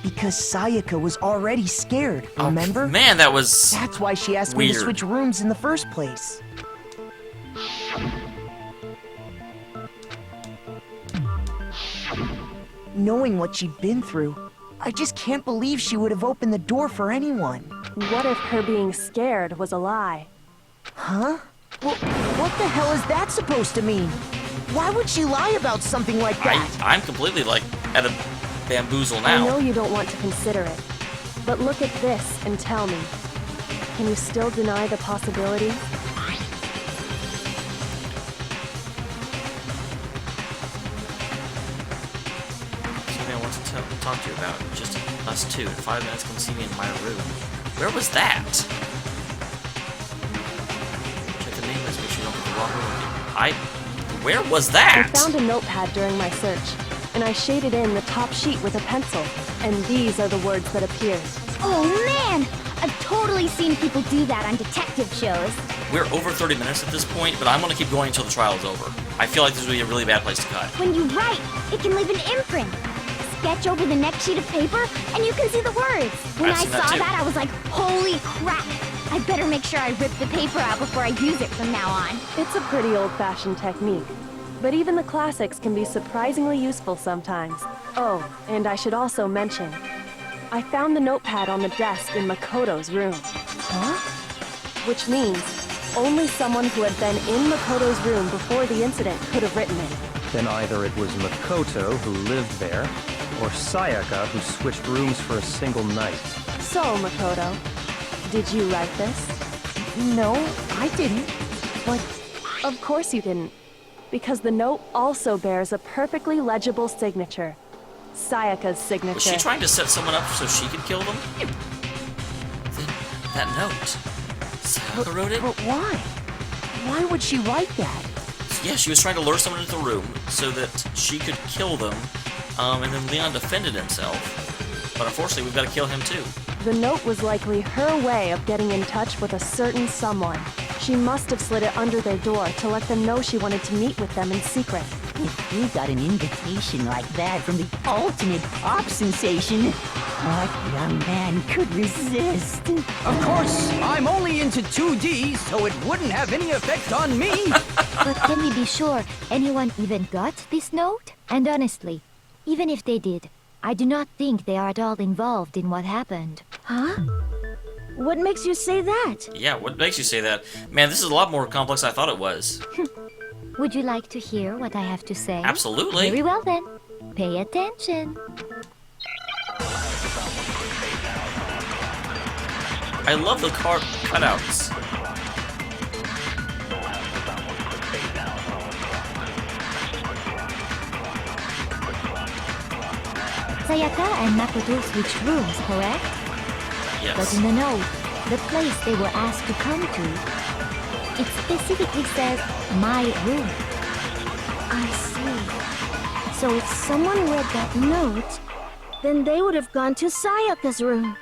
Because Sayaka was already scared, remember? Oh, man, that was That's why she asked me to switch rooms in the first place. Knowing what she'd been through, I just can't believe she would have opened the door for anyone. What if her being scared was a lie? Huh? Well, what the hell is that supposed to mean? Why would she lie about something like that? I'm completely, like, at a bamboozle I now. know you don't want to consider it, but look at this and tell me. Can you still deny the possibility? Something I want to talk to you about. Just us two. In 5 minutes, come see me in my room. Where was that? Check the name list. Make sure you don't get the wrong room. Where was that? I found a notepad during my search, and I shaded in the top sheet with a pencil, and these are the words that appeared. Oh man! I've totally seen people do that on detective shows. We're over 30 minutes at this point, but I'm going to keep going until the trial is over. I feel like this would be a really bad place to cut. When you write, it can leave an imprint. Sketch over the next sheet of paper, and you can see the words. When I saw that, I was like, holy crap! I better make sure I rip the paper out before I use it from now on. It's a pretty old-fashioned technique, but even the classics can be surprisingly useful sometimes. Oh, and I should also mention, I found the notepad on the desk in Makoto's room. Huh? Which means only someone who had been in Makoto's room before the incident could have written it. Then either it was Makoto who lived there, or Sayaka who switched rooms for a single night. So, Makoto, did you write this? No, I didn't. But Of course you didn't, because the note also bears a perfectly legible signature. Sayaka's signature. Was she trying to set someone up so she could kill them? That note. Sayaka wrote it? But why? Why would she write that? Yeah, she was trying to lure someone into the room so that she could kill them, and then Leon defended himself. But unfortunately, we've got to kill him too. The note was likely her way of getting in touch with a certain someone. She must have slid it under their door to let them know she wanted to meet with them in secret. If we got an invitation like that from the ultimate pop sensation, what young man could resist? Of course, I'm only into 2D, so it wouldn't have any effect on me. But can we be sure anyone even got this note? And honestly, even if they did, I do not think they are at all involved in what happened. Huh? What makes you say that? Yeah, what makes you say that? Man, this is a lot more complex than I thought it was. Would you like to hear what I have to say? Absolutely. Very well then. Pay attention. I love the card cutouts. Sayaka and Makoto switched rooms, correct? Yes. But in the note, the place they were asked to come to, it specifically says, my room. I see. So if someone read that note, then they would have gone to Sayaka's room.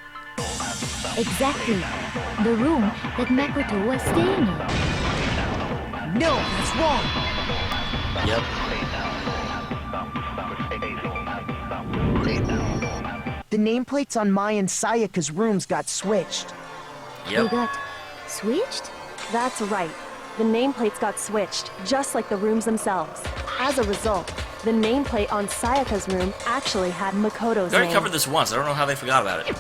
Exactly. The room that Makoto was staying in. No, that's wrong. Yep. The nameplates on Mai and Sayaka's rooms got switched. They Yep. got switched? That's right. The nameplates got switched, just like the rooms themselves. As a result, the nameplate on Sayaka's room actually had Makoto's We already name. covered this once. I don't know how they forgot about it.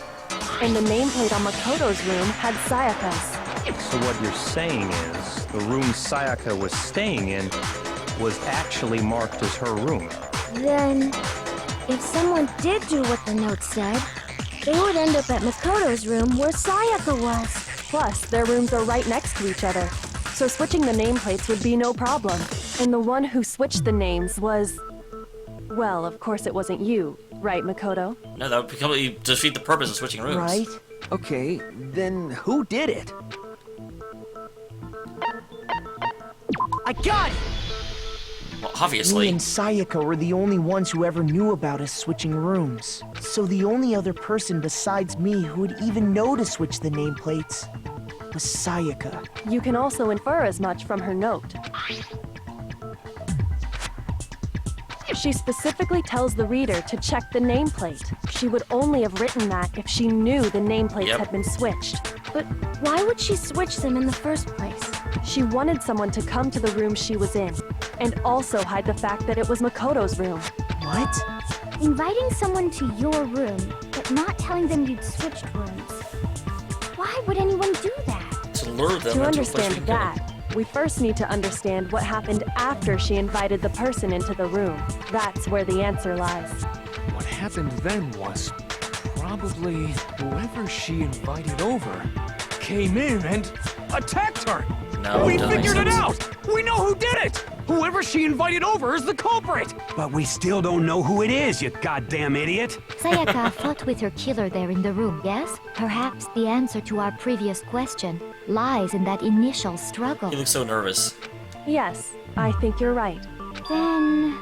And the nameplate on Makoto's room had Sayaka's. So what you're saying is, the room Sayaka was staying in was actually marked as her room. Then, if someone did do what the note said, they would end up at Makoto's room where Sayaka was. Plus, their rooms are right next to each other, so switching the nameplates would be no problem. And the one who switched the names was... Well, of course it wasn't you, right, Makoto? No, that would completely defeat the purpose of switching rooms. Right? Okay, then who did it? I got it! Well, Me obviously. and Sayaka were the only ones who ever knew about us switching rooms. So the only other person besides me who would even know to switch the nameplates was Sayaka. You can also infer as much from her note. She specifically tells the reader to check the nameplate. She would only have written that if she knew the nameplates had been switched. But why would she switch them in the first place? She wanted someone to come to the room she was in, and also hide the fact that it was Makoto's room. What? Inviting someone to your room, but not telling them you'd switched rooms. Why would anyone do that? To lure them To into a place understand we can kill them. that, we first need to understand what happened after she invited the person into the room. That's where the answer lies. What happened then was probably whoever she invited over came in and attacked her. No, We it doesn't make figured it sense. out! We know who did it! Whoever she invited over is the culprit! But we still don't know who it is, you goddamn idiot! Sayaka fought with her killer there in the room, yes? Perhaps the answer to our previous question lies in that initial struggle. He looks so nervous. Yes, I think you're right. Then...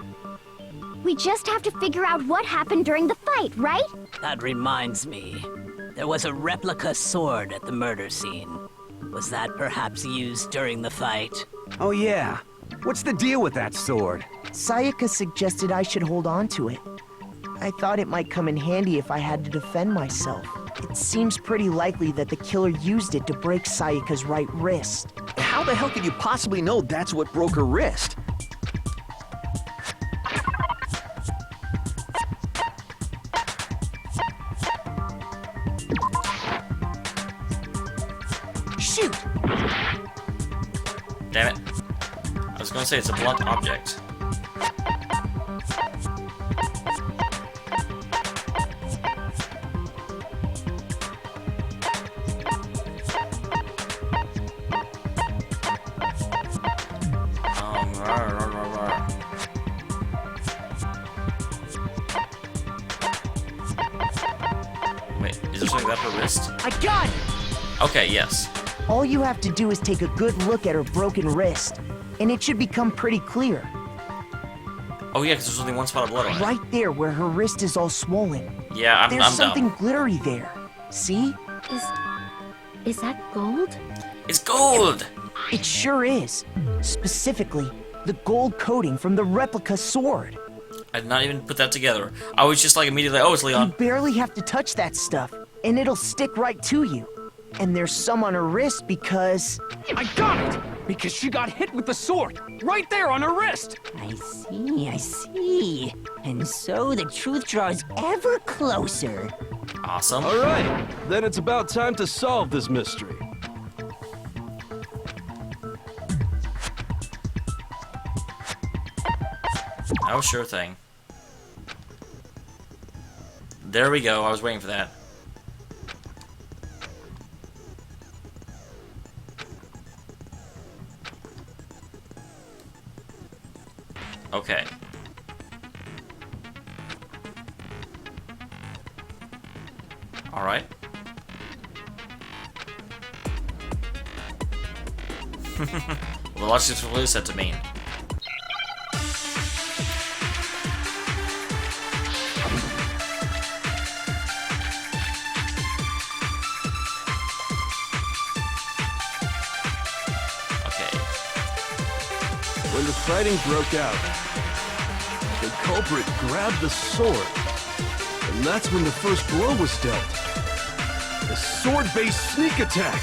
we just have to figure out what happened during the fight, right? That reminds me. There was a replica sword at the murder scene. Was that perhaps used during the fight? Oh yeah. What's the deal with that sword? Sayaka suggested I should hold on to it. I thought it might come in handy if I had to defend myself. It seems pretty likely that the killer used it to break Sayaka's right wrist. How the hell could you possibly know that's what broke her wrist? Shoot! Damn it. I was gonna say it's a blunt object. Wait, is there something about her wrist? I got it! Okay, yes. All you have to do is take a good look at her broken wrist, and it should become pretty clear. Oh yeah, because there's only one spot of blood on it. Right there where her wrist is all swollen. Yeah, I'm There's dumb. something glittery there. See? Is that gold? It's gold! It sure is. Specifically, the gold coating from the replica sword. I did not even put that together. I was just like immediately, oh, it's You Leon. barely have to touch that stuff, and it'll stick right to you. And there's some on her wrist because... I got it! Because she got hit with the sword! Right there on her wrist! I see. And so the truth draws ever closer. Awesome. All right, then it's about time to solve this mystery. Oh, sure thing. There we go, I was waiting for that. Okay. Alright. Well, let's just release that to me. When the fighting broke out, the culprit grabbed the sword, and that's when the first blow was dealt. A sword-based sneak attack.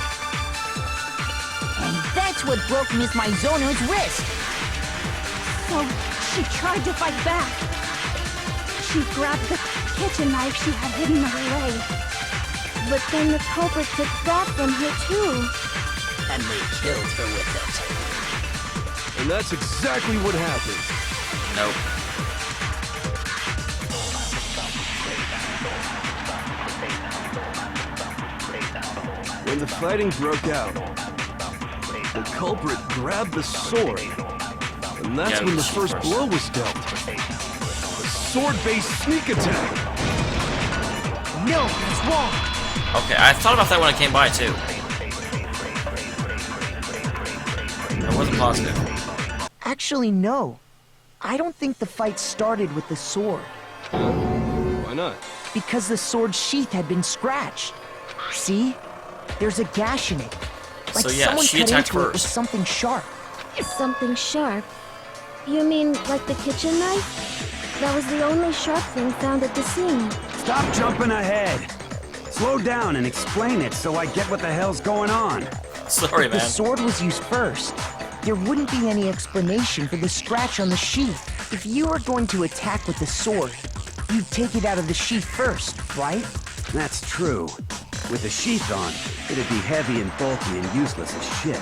And that's what broke Miss Maizono's wrist. So she tried to fight back. She grabbed the kitchen knife she had hidden away. But then the culprit took that from her too. And they killed her with it. And that's exactly what happened. Nope. When the fighting broke out, the culprit grabbed the sword, and that's when the first blow was dealt. A sword-based sneak attack. No, he's wrong. Okay, I thought about that when I came by, too. I wasn't positive. Actually, no. I don't think the fight started with the sword. Why not? Because the sword's sheath had been scratched. See? There's a gash in it. Like So, yeah, someone she cut attacked into it with first. something sharp. Something sharp. You mean like the kitchen knife? That was the only sharp thing found at the scene. Stop jumping ahead. Slow down and explain it so I get what the hell's going on. Sorry, If the man. sword was used first, there wouldn't be any explanation for the scratch on the sheath. If you were going to attack with the sword, you'd take it out of the sheath first, right? That's true. With the sheath on, it'd be heavy and bulky and useless as shit.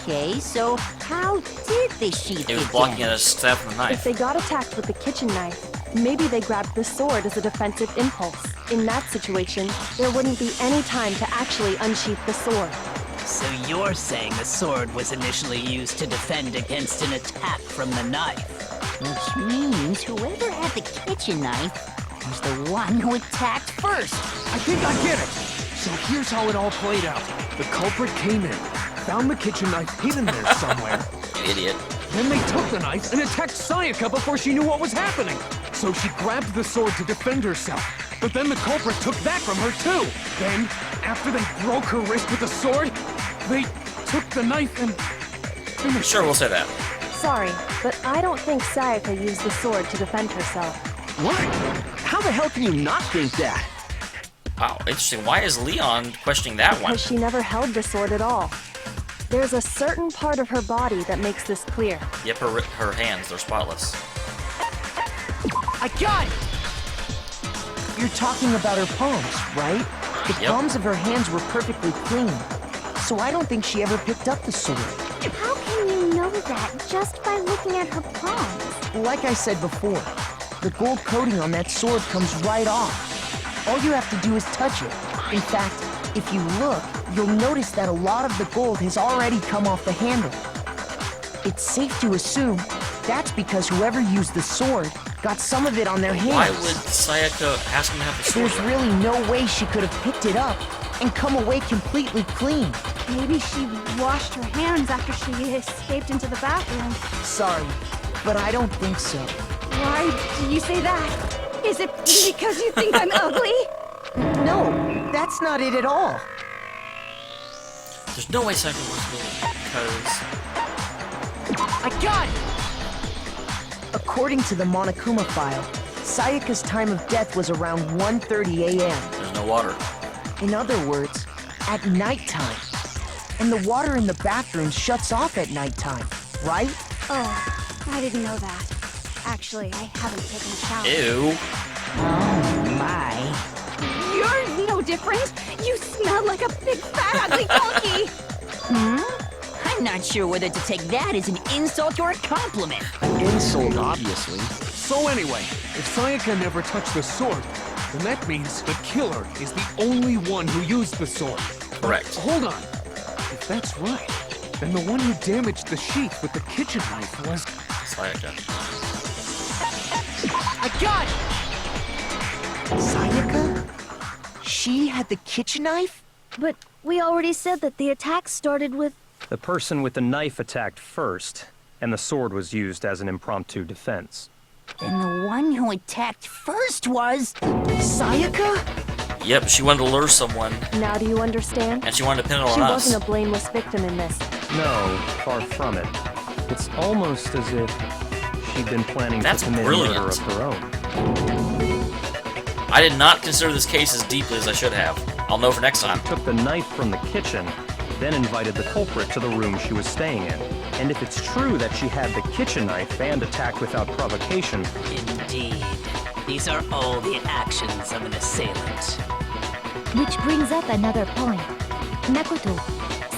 Okay, so how did the sheath It was get blocking damaged? a stab from the If knife. they got attacked with the kitchen knife, maybe they grabbed the sword as a defensive impulse. In that situation, there wouldn't be any time to actually unsheath the sword. So you're saying the sword was initially used to defend against an attack from the knife? Which means whoever had the kitchen knife was the one who attacked first. I think I get it. So here's how it all played out. The culprit came in, found the kitchen knife hidden there somewhere. Idiot. Then they took the knife and attacked Sayaka before she knew what was happening. So she grabbed the sword to defend herself. But then the culprit took that from her too. Then, after they broke her wrist with the sword, they took the knife and finished. Sure, we'll say that. Sorry, but I don't think Sayaka used the sword to defend herself. What? How the hell can you not think that? Wow, interesting. Why is Leon questioning that one? Because she never held the sword at all. There's a certain part of her body that makes this clear. Yep, her hands, they're spotless. I got it! You're talking about her palms, right? The Yep. palms of her hands were perfectly clean. So I don't think she ever picked up the sword. How can you know that just by looking at her palms? Like I said before, the gold coating on that sword comes right off. All you have to do is touch it. In fact, if you look, you'll notice that a lot of the gold has already come off the handle. It's safe to assume that's because whoever used the sword got some of it on their hands. Why would Sayaka ask him to have the sword? There's really no way she could have picked it up and come away completely clean. Maybe she washed her hands after she escaped into the bathroom. Sorry, but I don't think so. Why do you say that? Is it because you think I'm ugly? No, that's not it at all. There's no way Sayaka was doing it because... I got it! According to the Monokuma file, Sayaka's time of death was around 1:30 a.m. There's no water. In other words, at nighttime. And the water in the bathroom shuts off at nighttime, right? Oh, I didn't know that. Actually, I haven't taken a shower. Ew. Oh my. You're no different. You smell like a big fat ugly donkey. I'm not sure whether to take that as an insult or a compliment. Insult, obviously. So anyway, if Sayaka never touched the sword, then that means the killer is the only one who used the sword. Correct. Hold on. If that's right, then the one who damaged the sheath with the kitchen knife was... Sayaka. I got it! Sayaka? She had the kitchen knife? But we already said that the attack started with... The person with the knife attacked first, and the sword was used as an impromptu defense. Then the one who attacked first was... Sayaka? Yep, she wanted to lure someone, Now do you understand? and she wanted to pin it She on us. wasn't a blameless victim in this. No, far from it. It's almost as if she'd been planning That's to commit brilliant. a murder of her own. I did not consider this case as deeply as I should have. I'll know for next time. Took the knife from the kitchen, then invited the culprit to the room she was staying in. And if it's true that she had the kitchen knife and attacked without provocation... Indeed. These are all the actions of an assailant. Which brings up another point. Makoto,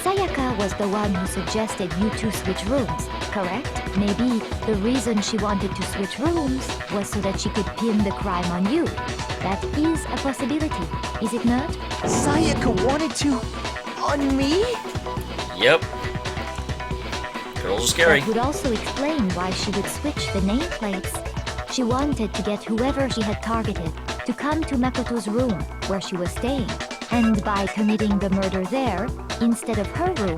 Sayaka was the one who suggested you two switch rooms, correct? Maybe the reason she wanted to switch rooms was so that she could pin the crime on you. That is a possibility, is it not? Sayaka wanted to... on me? Yep. Girls are scary. That would also explain why she would switch the nameplates. She wanted to get whoever she had targeted to come to Makoto's room where she was staying. And by committing the murder there, instead of her room,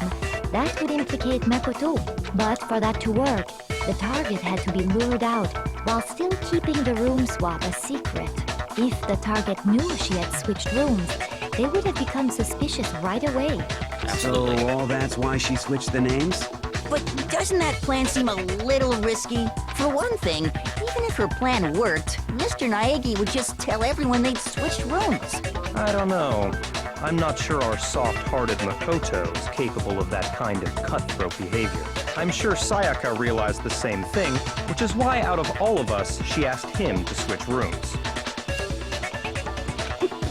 that would implicate Makoto. But for that to work, the target had to be lured out while still keeping the room swap a secret. If the target knew she had switched rooms, they would have become suspicious right away. So all that's why she switched the names? But doesn't that plan seem a little risky? For one thing, even if her plan worked, Mr. Naegi would just tell everyone they'd switched rooms. I don't know. I'm not sure our soft-hearted Makoto is capable of that kind of cutthroat behavior. I'm sure Sayaka realized the same thing, which is why out of all of us, she asked him to switch rooms.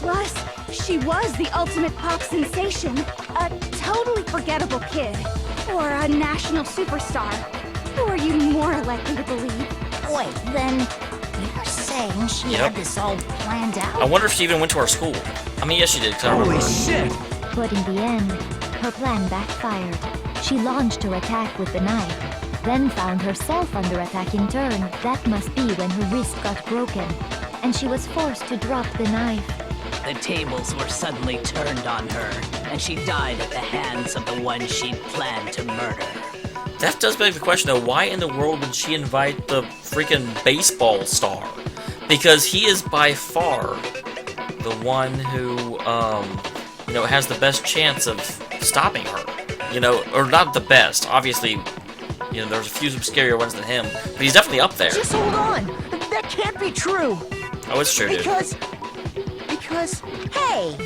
Plus, she was the ultimate pop sensation. A totally forgettable kid. Or a national superstar. Who are you more likely to believe? Wait, then you're saying she had this all planned out? I wonder if she even went to our school. I mean, yes, she did, because I remember. Holy shit! But in the end, her plan backfired. She launched her attack with the knife, then found herself under attack in turn. That must be when her wrist got broken, and she was forced to drop the knife. The tables were suddenly turned on her, and she died at the hands of the one she'd planned to murder. That does beg the question, though. Why in the world would she invite the freaking baseball star? Because he is by far the one who, you know, has the best chance of stopping her. You know, or not the best. Obviously, you know, there's a few scarier ones than him, but he's definitely up there. Just hold on. That can't be true. Oh, it's true, dude. Because... Hey!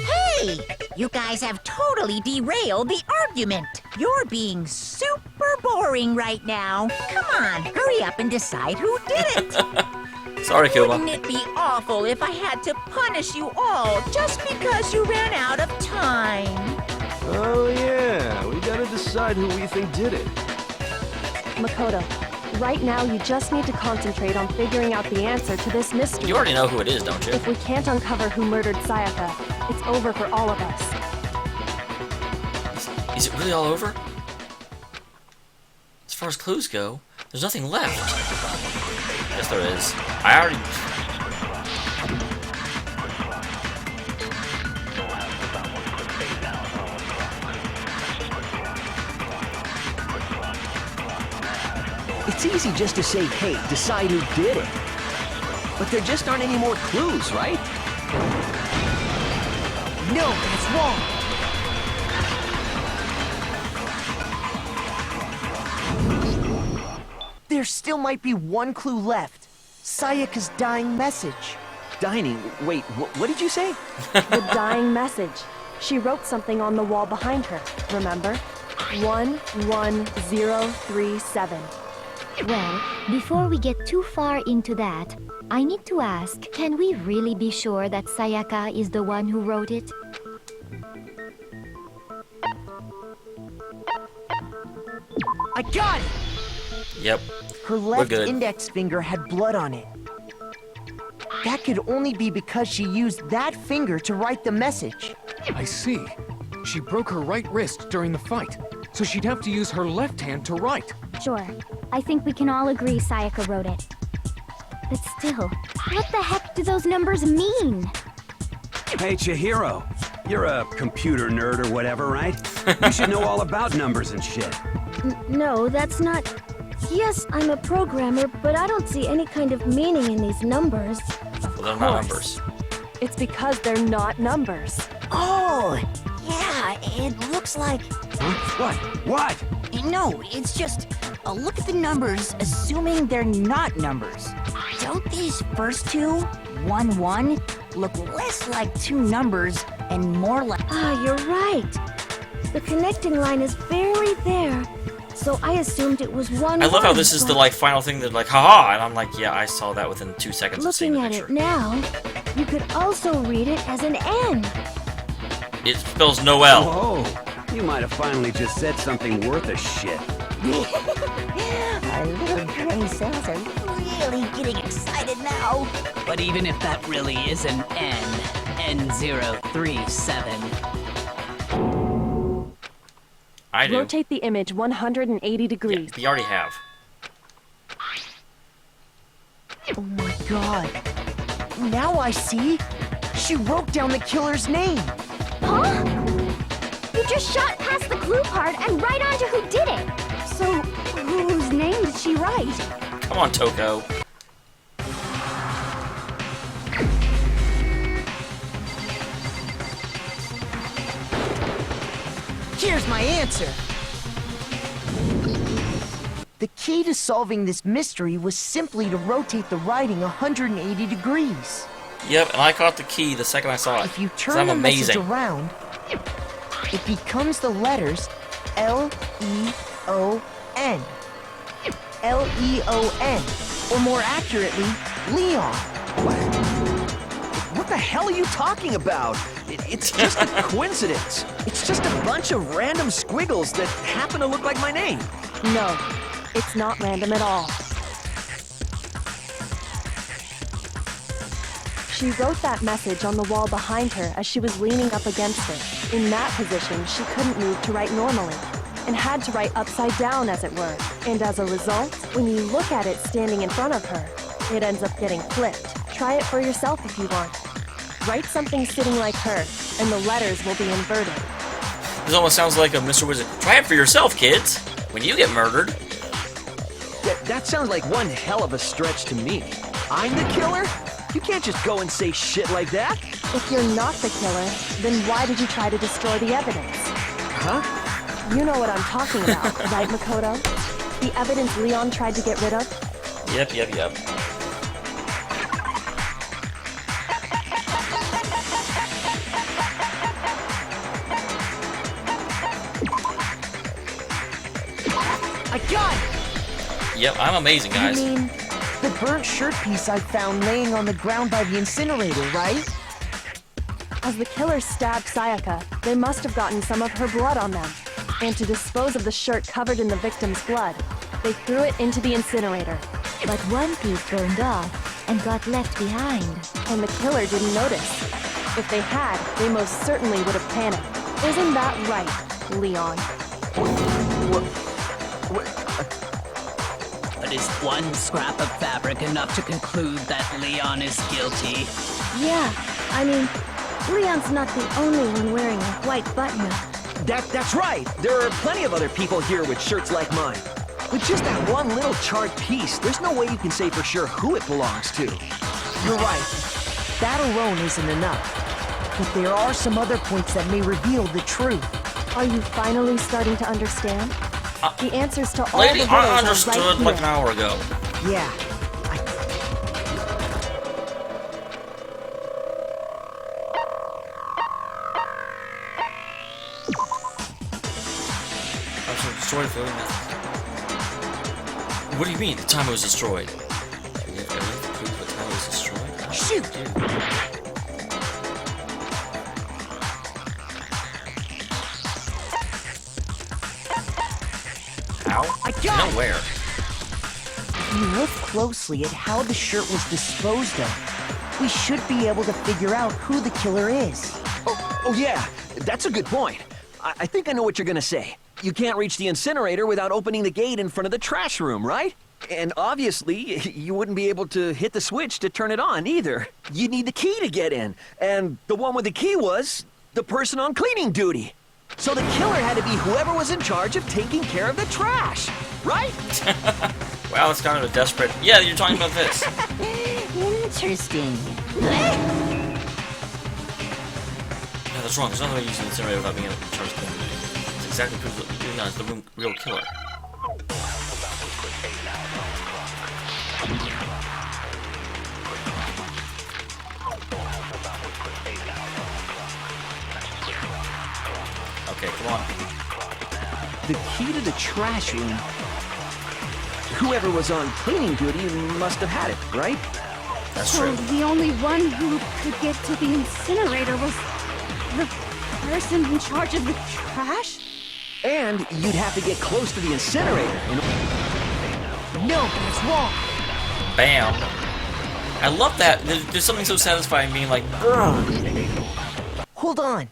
You guys have totally derailed the argument. You're being super boring right now. Come on, hurry up and decide who did it. Sorry, Kuma. Wouldn't it be awful if I had to punish you all just because you ran out of time? Oh yeah, we gotta decide who we think did it. Makoto, right now you just need to concentrate on figuring out the answer to this mystery. You already know who it is, don't you? If we can't uncover who murdered Sayaka, it's over for all of us. Is it really all over? As far as clues go, there's nothing left. Yes, there is. I already... It's easy just to say, hey, decide who did it. But there just aren't any more clues, right? No, that's wrong. There still might be one clue left. Sayaka's dying message. Dining? Wait, what did you say? The dying message. She wrote something on the wall behind her, remember? 11037. Well, before we get too far into that, I need to ask, can we really be sure that Sayaka is the one who wrote it? I got it! Yep. Her left index finger had blood on it. That could only be because she used that finger to write the message. I see. She broke her right wrist during the fight, so she'd have to use her left hand to write. Sure. I think we can all agree Sayaka wrote it. But still, what the heck do those numbers mean? Hey, Chihiro. You're a computer nerd or whatever, right? You should know all about numbers and shit. No, that's not... Yes, I'm a programmer, but I don't see any kind of meaning in these numbers. Well, they're not numbers. It's because they're not numbers. Oh, yeah, it looks like... Huh? What? No, it's just... look at the numbers, assuming they're not numbers. Don't these first two, 1, 1, look less like two numbers and more like... Ah, you're right. The connecting line is barely there. So I assumed it was 1, I love how this is the like final thing that like, haha, and I'm like, yeah, I saw that within 2 seconds of seeing the Looking at picture. it now, you could also read it as an N. It spells Noel. Oh, you might have finally just said something worth a shit. Our little gray cells are really getting excited now. But even if that really is an N037. I do. Rotate the image 180 degrees. Yeah, we already have. Oh my god. Now I see. She wrote down the killer's name. Huh? You just shot past the clue part and right onto who did it. So, whose name did she write? Come on, Toko. Here's my answer. The key to solving this mystery was simply to rotate the writing 180 degrees. Yep, and I caught the key the second I saw it. If you 'cause turn I'm the amazing. message around, it becomes the letters L-E-O-N. L-E-O-N, or more accurately, Leon. What the hell are you talking about? It's just a coincidence. It's just a bunch of random squiggles that happen to look like my name. No, it's not random at all. She wrote that message on the wall behind her as she was leaning up against it. In that position, she couldn't move to write normally, and had to write upside down, as it were. And as a result, when you look at it standing in front of her, it ends up getting flipped. Try it for yourself if you want. Write something sitting like her, and the letters will be inverted. This almost sounds like a Mr. Wizard. Try it for yourself, kids, when you get murdered. That sounds like one hell of a stretch to me. I'm the killer? You can't just go and say shit like that. If you're not the killer, then why did you try to destroy the evidence? Huh? You know what I'm talking about, right, Makoto? The evidence Leon tried to get rid of? Yep. I got it! Yep, I'm amazing, guys. You mean the burnt shirt piece I found laying on the ground by the incinerator, right? As the killers stabbed Sayaka, they must have gotten some of her blood on them. And to dispose of the shirt covered in the victim's blood, they threw it into the incinerator. But one piece burned off and got left behind. And the killer didn't notice. If they had, they most certainly would have panicked. Isn't that right, Leon? But is one scrap of fabric enough to conclude that Leon is guilty? Yeah, I mean, Leon's not the only one wearing a white button-up. That's right. There are plenty of other people here with shirts like mine. With just that one little charred piece, there's no way you can say for sure who it belongs to. You're right. That alone isn't enough. But there are some other points that may reveal the truth. Are you finally starting to understand? The answers to all Lady, the riddles I are understood right like an here. hour ago. Yeah. Destroyed filling methods. What do you mean? The time it was destroyed? Do we have evidence to prove the time it was destroyed? Shoot! How? I got it! Nowhere. If you look closely at how the shirt was disposed of, we should be able to figure out who the killer is. Oh yeah, that's a good point. I think I know what you're gonna say. You can't reach the incinerator without opening the gate in front of the trash room, right? And obviously, you wouldn't be able to hit the switch to turn it on either. You'd need the key to get in. And the one with the key was the person on cleaning duty. So the killer had to be whoever was in charge of taking care of the trash, right? Wow, it's kind of a desperate... Yeah, you're talking about this. Interesting. No, that's wrong. There's no way to use the incinerator without being able to charge the gun. It's exactly proves that Leon is the real killer. Okay, come on. The key to the trash room. Whoever was on cleaning duty must have had it, right? That's So true. the only one who could get to the incinerator was the person in charge of the trash? And you'd have to get close to the incinerator. No, that's wrong. Bam. I love that. There's something so satisfying being like, "Ugh." Hold on.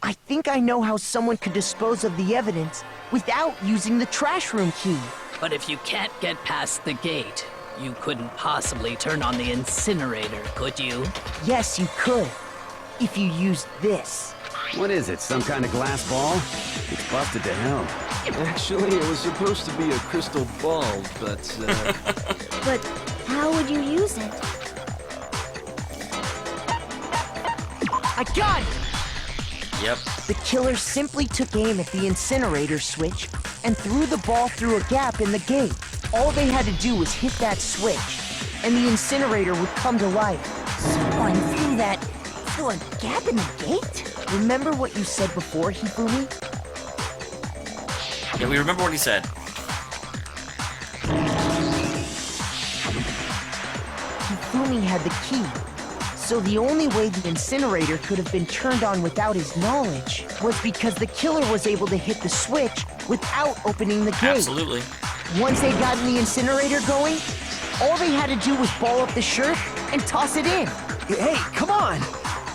I think I know how someone could dispose of the evidence without using the trash room key. But if you can't get past the gate, you couldn't possibly turn on the incinerator, could you? Yes, you could. If you used this. What is it, some kind of glass ball? It's busted to hell. Actually, it was supposed to be a crystal ball, but, But how would you use it? I got it! Yep. The killer simply took aim at the incinerator switch and threw the ball through a gap in the gate. All they had to do was hit that switch, and the incinerator would come to life. Someone through a gap in the gate? Remember what you said before, Hifumi? Yeah, we remember what he said. Hifumi had the key. So the only way the incinerator could have been turned on without his knowledge was because the killer was able to hit the switch without opening the gate. Absolutely. Once they got the incinerator going, all they had to do was ball up the shirt and toss it in. Hey, come on!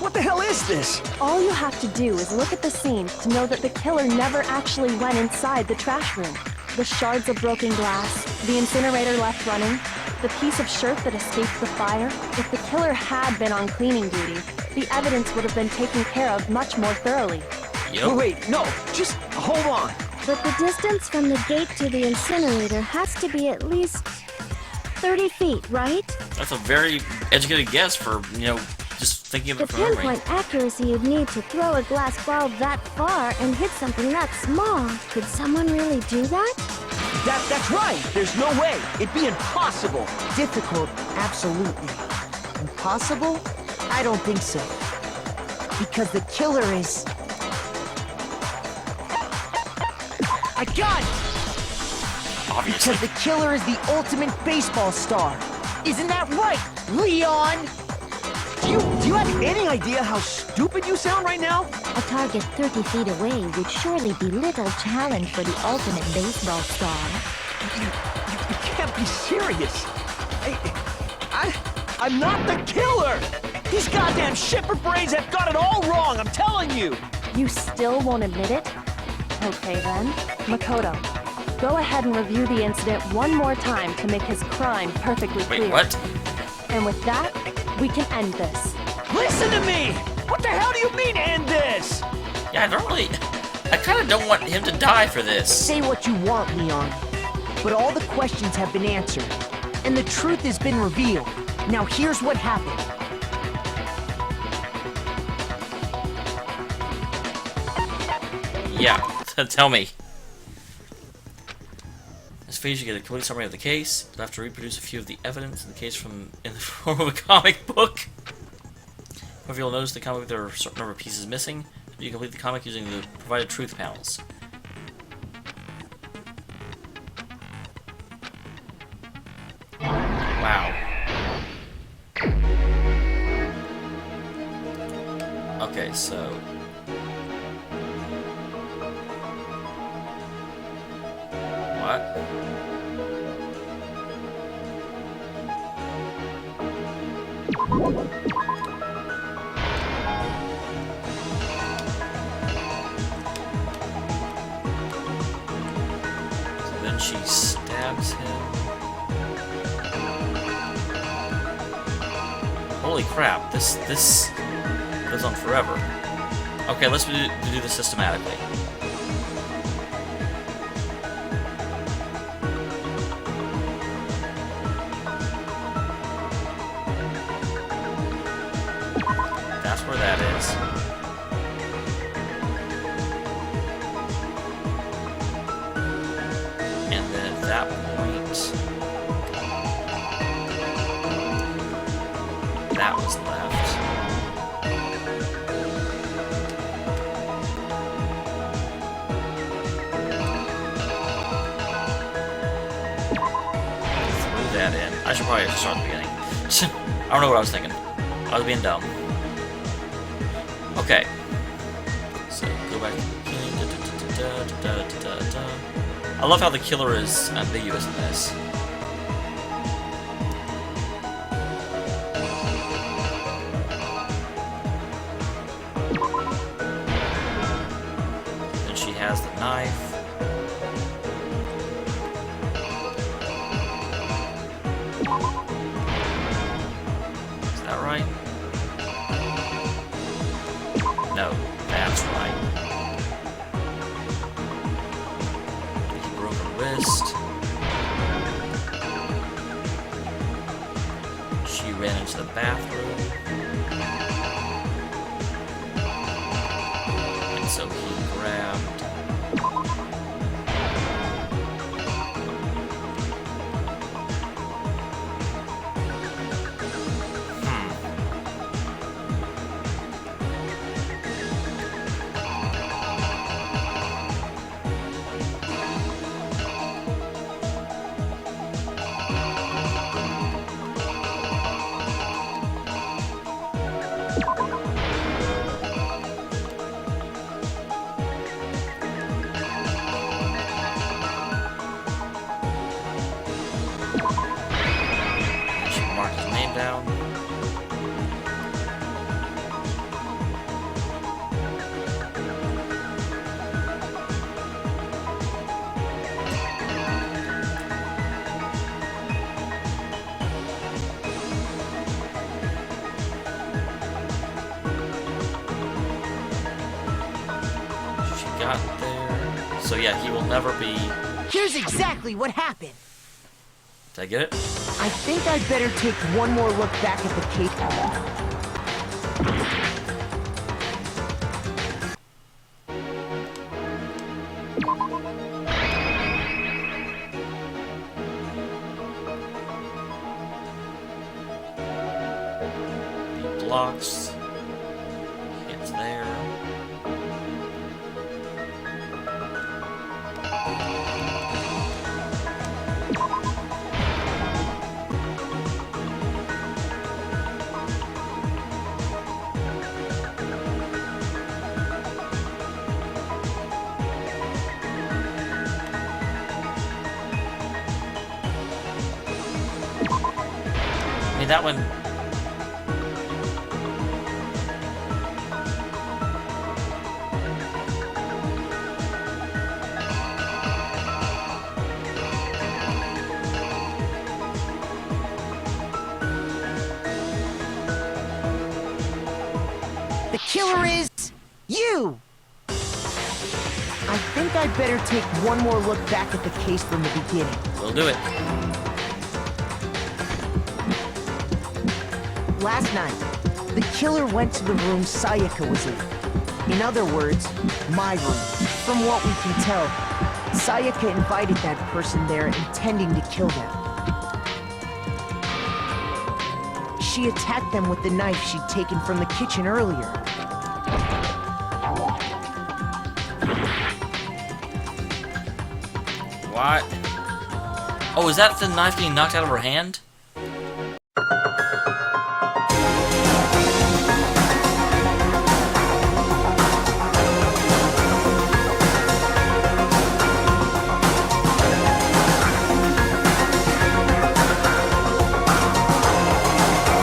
What the hell is this? All you have to do is look at the scene to know that the killer never actually went inside the trash room. The shards of broken glass, the incinerator left running, the piece of shirt that escaped the fire. If the killer had been on cleaning duty, the evidence would have been taken care of much more thoroughly. Yep. Wait, no, just hold on. But the distance from the gate to the incinerator has to be at least 30 feet, right? That's a very educated guess for, just thinking of The it from memory. pinpoint accuracy you'd need to throw a glass ball that far and hit something that small. Could someone really do that? That's right. There's no way. It'd be impossible. Difficult, absolutely. Impossible? I don't think so. Because the killer is... I got it! Obviously. Because the killer is the ultimate baseball star. Isn't that right, Leon? Do you have any idea how stupid you sound right now? A target 30 feet away would surely be little challenge for the ultimate baseball star. You can't be serious. I'm not the killer! These goddamn shipper brains have got it all wrong, I'm telling you! You still won't admit it? Okay then. Makoto, go ahead and review the incident one more time to make his crime perfectly clear. Wait, what? And with that, we can end this. Listen to me! What the hell do you mean, end this? Yeah, I kind of don't want him to die for this. Say what you want, Leon. But all the questions have been answered. And the truth has been revealed. Now here's what happened. Yeah, tell me. This phase, you get a complete summary of the case. You'll have to reproduce a few of the evidence in the case in the form of a comic book. However, you'll notice the comic book there are a certain number of pieces missing. You complete the comic using the provided truth panels. Wow. Okay, so... What? So then she stabs him. Holy crap, this goes on forever. Okay, let's do this systematically. That's where that is. And then at that point, that was left. Threw that in. I should probably start at the beginning. I don't know what I was thinking. I was being dumb. Okay. So go back. I love how the killer is ambiguous in this. Then she has the knife. Is that right? No, that's right. He broke her wrist. She ran into the bathroom. And so he grabbed Mark his name down. She got there. So yeah, he will never be. Here's exactly what happened. Did I get it? I think I'd better take one more look back at the cake. Blocks. It's there. I mean, that one. The killer is you! I think I'd better take one more look back at the case from the beginning. We'll do it. Last night, the killer went to the room Sayaka was in. In other words, my room. From what we can tell, Sayaka invited that person there intending to kill them. She attacked them with the knife she'd taken from the kitchen earlier. What? Oh, is that the knife getting knocked out of her hand?